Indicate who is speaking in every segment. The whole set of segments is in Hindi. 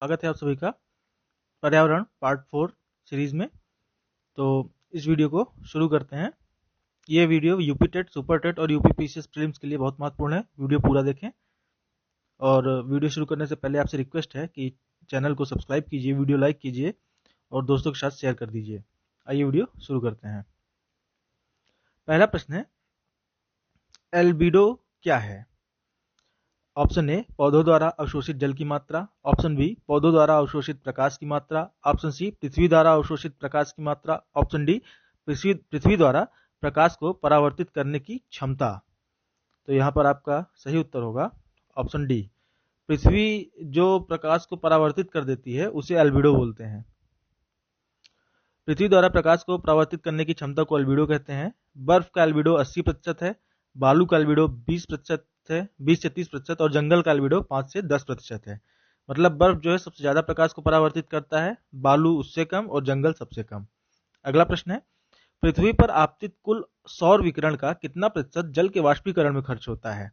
Speaker 1: स्वागत है आप सभी का पर्यावरण पार्ट 4 सीरीज में। तो इस वीडियो को शुरू करते हैं। ये video UP TET, super TET और यूपी पीसीएस प्रीलिम्स के लिए बहुत महत्वपूर्ण है। वीडियो पूरा देखें। और वीडियो शुरू करने से पहले आपसे रिक्वेस्ट है कि चैनल को सब्सक्राइब कीजिए, वीडियो लाइक कीजिए और दोस्तों के साथ शेयर कर दीजिए। आइए वीडियो शुरू करते हैं। पहला प्रश्न है, एल्बिडो क्या है? ऑप्शन ए, पौधों द्वारा अवशोषित जल की मात्रा। ऑप्शन बी, पौधों द्वारा अवशोषित प्रकाश की मात्रा। ऑप्शन सी, पृथ्वी द्वारा अवशोषित प्रकाश की मात्रा। ऑप्शन डी, पृथ्वी द्वारा प्रकाश को परावर्तित करने की क्षमता। तो यहाँ पर आपका सही उत्तर होगा ऑप्शन डी। पृथ्वी जो प्रकाश को परावर्तित कर देती है उसे एल्बिडो बोलते हैं। पृथ्वी द्वारा प्रकाश को परावर्तित करने की क्षमता को एल्बिडो कहते हैं। बर्फ का एल्बिडो 80% है, बालू का एल्बिडो 20% है, 20 से 30%, और जंगल का एल्बिडो 5 से 10% है। मतलब बर्फ जो है सबसे ज्यादा प्रकाश को परावर्तित करता है, बालू उससे कम और जंगल सबसे कम। अगला प्रश्न है, पृथ्वी पर आपतित कुल सौर विकिरण का कितना प्रतिशत जल के वाष्पीकरण में खर्च होता है?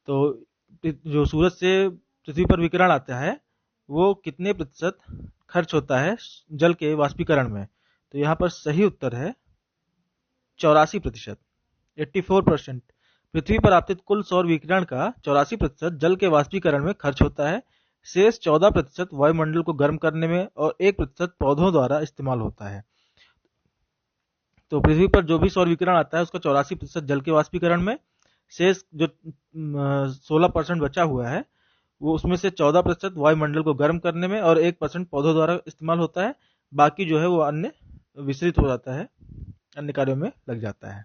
Speaker 1: तो जो सूरज से पृथ्वी पर विकिरण आता है वो कितने प्रतिशत खर्च होता है जल के वाष्पीकरण में? तो यहाँ पर सही उत्तर है 84%, 84%। पृथ्वी पर आपतित कुल सौर विकिरण का 84% जल के वाष्पीकरण में खर्च होता है। शेष 14% वायुमंडल को गर्म करने में और 1% पौधों द्वारा इस्तेमाल होता है। तो पृथ्वी पर जो भी सौर विकिरण आता है उसका 84% जल के वाष्पीकरण में, शेष जो 16% बचा हुआ है वो उसमें से 14% वायुमंडल को गर्म करने में और 1% पौधों द्वारा इस्तेमाल होता है। बाकी जो है वो अन्य विस्तृत हो जाता है, अन्य कार्यों में लग जाता है।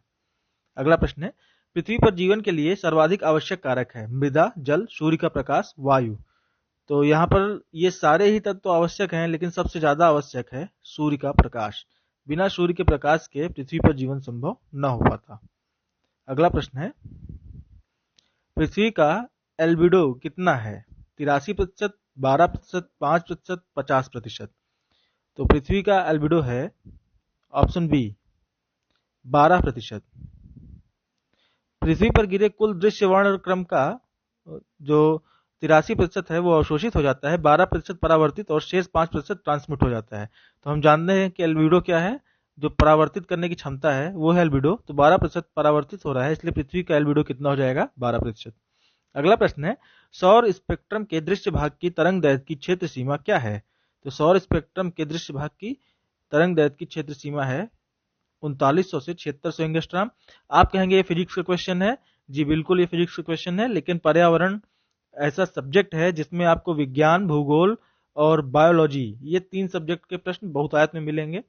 Speaker 1: अगला प्रश्न है, पृथ्वी पर जीवन के लिए सर्वाधिक आवश्यक कारक है मृदा, जल, सूर्य का प्रकाश, वायु। तो यहाँ पर ये सारे ही तत्व तो आवश्यक हैं, लेकिन सबसे ज्यादा आवश्यक है सूर्य का प्रकाश। बिना सूर्य के प्रकाश के पृथ्वी पर जीवन संभव न हो पाता। अगला प्रश्न है, पृथ्वी का एल्बिडो कितना है? 83%, 12%, 5%, 50%। तो पृथ्वी का एल्बिडो है ऑप्शन बी 12%। पृथ्वी पर गिरे कुल दृश्य वर्ण क्रम का जो 83% है वो अवशोषित हो जाता है, 12% परावर्तित और शेष 5% ट्रांसमिट हो जाता है। तो हम जानते हैं कि एल्बिडो क्या है, जो परावर्तित करने की क्षमता है वो है एल्बिडो। तो 12% परावर्तित हो रहा है, इसलिए पृथ्वी का एल्बिडो कितना हो जाएगा? 12%। अगला प्रश्न है, सौर स्पेक्ट्रम के दृश्य भाग की तरंग दैर्घ्य की क्षेत्र सीमा क्या है? तो सौर स्पेक्ट्रम के दृश्य भाग की तरंग दैर्घ्य की क्षेत्र सीमा है 3900 से 7600 एंगस्ट्रॉम। आप कहेंगे ये फिजिक्स का क्वेश्चन है। जी बिल्कुल, ये फिजिक्स का क्वेश्चन है, लेकिन पर्यावरण ऐसा सब्जेक्ट है जिसमें आपको विज्ञान, भूगोल और बायोलॉजी, ये 3 सब्जेक्ट के प्रश्न बहुतायत में मिलेंगे।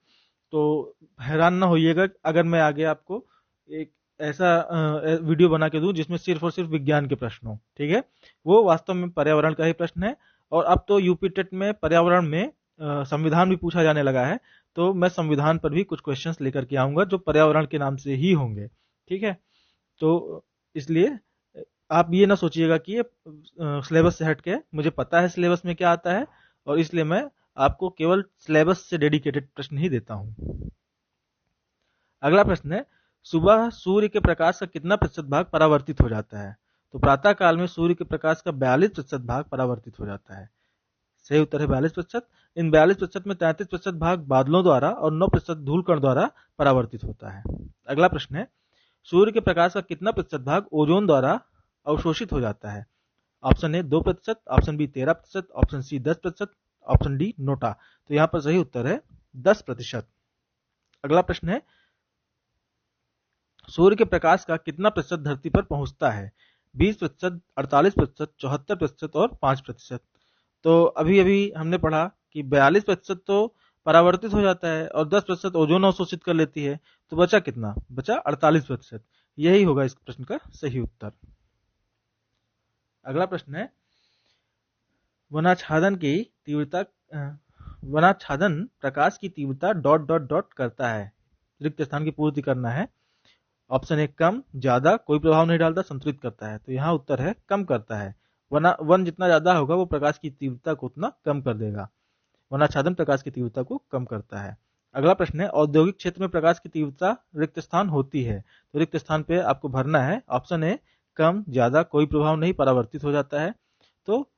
Speaker 1: तो हैरान ना होइएगा अगर मैं आगे आपको एक ऐसा वीडियो बना के दूं जिसमें सिर्फ और सिर्फ विज्ञान के प्रश्न हो। ठीक है, वो वास्तव में पर्यावरण का ही प्रश्न है। और अब तो यूपी टेट में पर्यावरण में संविधान भी पूछा जाने लगा है, तो मैं संविधान पर भी कुछ क्वेश्चंस लेकर के आऊंगा जो पर्यावरण के नाम से ही होंगे। ठीक है, तो इसलिए आप ये ना सोचिएगा कि ये सिलेबस से हट के, मुझे पता है सिलेबस में क्या आता है और इसलिए मैं आपको केवल सिलेबस से डेडिकेटेड प्रश्न ही देता हूं। अगला प्रश्न है, सुबह सूर्य के प्रकाश का कितना प्रतिशत भाग परावर्तित हो जाता है? तो प्रातः काल में सूर्य के प्रकाश का 42% भाग परावर्तित हो जाता है। सही उत्तर है 42%। इन 42% में 33% भाग बादलों द्वारा और 9% धूलकण द्वारा परावर्तित होता है। अगला प्रश्न है, सूर्य के प्रकाश का कितना प्रतिशत भाग ओजोन द्वारा अवशोषित हो जाता है? Option A 2%, option B 13%, option C 10%, option D NOTA. तो यहाँ पर सही उत्तर है 10%। अगला प्रश्न है, सूर्य के प्रकाश का कितना प्रतिशत धरती पर पहुंचता है? 20%, 48%, 74% और 5%। तो अभी अभी हमने पढ़ा कि 42% तो परावर्तित हो जाता है और 10% ओजोन अवशोषित कर लेती है। तो बचा कितना? बचा 48%। यही होगा इस प्रश्न का सही उत्तर। अगला प्रश्न है, वनाच्छादन की तीव्रता वनाच्छादन प्रकाश की तीव्रता डॉट डॉट डॉट करता है, रिक्त स्थान की पूर्ति करना है। ऑप्शन ए कम, ज्यादा, कोई प्रभाव नहीं डालता, संतुलित करता है। तो यहाँ उत्तर है कम करता है। वन जितना ज्यादा होगा वो प्रकाश की तीव्रता को उतना कम कर देगा। वनाच्छादन प्रकाश की तीव्रता को कम करता है। अगला प्रश्न है, औद्योगिक क्षेत्र में प्रकाश की तीव्रता रिक्त स्थान होती है। तो रिक्त स्थान पे आपको भरना है। ऑप्शन ए कम, ज्यादा, कोई प्रभाव नहीं, परावर्तित हो जाता है। तो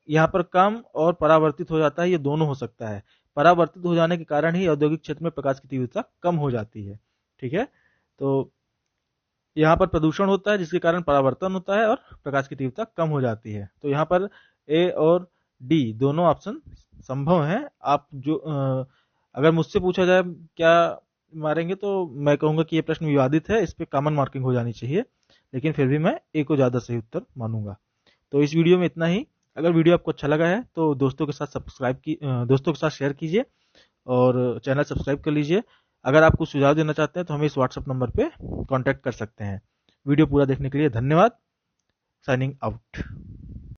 Speaker 1: यहाँ पर कम और परावर्तित हो जाता है, ये दोनों हो सकता है। परावर्तित हो जाने के कारण ही औद्योगिक क्षेत्र में प्रकाश की तीव्रता कम हो जाती है। ठीक है, तो यहाँ पर प्रदूषण होता है जिसके कारण परावर्तन होता है और प्रकाश की तीव्रता कम हो जाती है। तो यहाँ पर ए और डी दोनों ऑप्शन संभव हैं। आप जो अगर मुझसे पूछा जाए क्या मारेंगे, तो मैं कहूंगा कि ये प्रश्न विवादित है, इस पे कॉमन मार्किंग हो जानी चाहिए, लेकिन फिर भी मैं ए को ज्यादा सही उत्तर मानूंगा। तो इस वीडियो में इतना ही। अगर वीडियो आपको अच्छा लगा है तो दोस्तों के साथ शेयर कीजिए और चैनल सब्सक्राइब कर लीजिए। अगर आप कुछ सुझाव देना चाहते हैं तो हमें इस व्हाट्सएप नंबर पे कांटेक्ट कर सकते हैं। वीडियो पूरा देखने के लिए धन्यवाद। Signing out.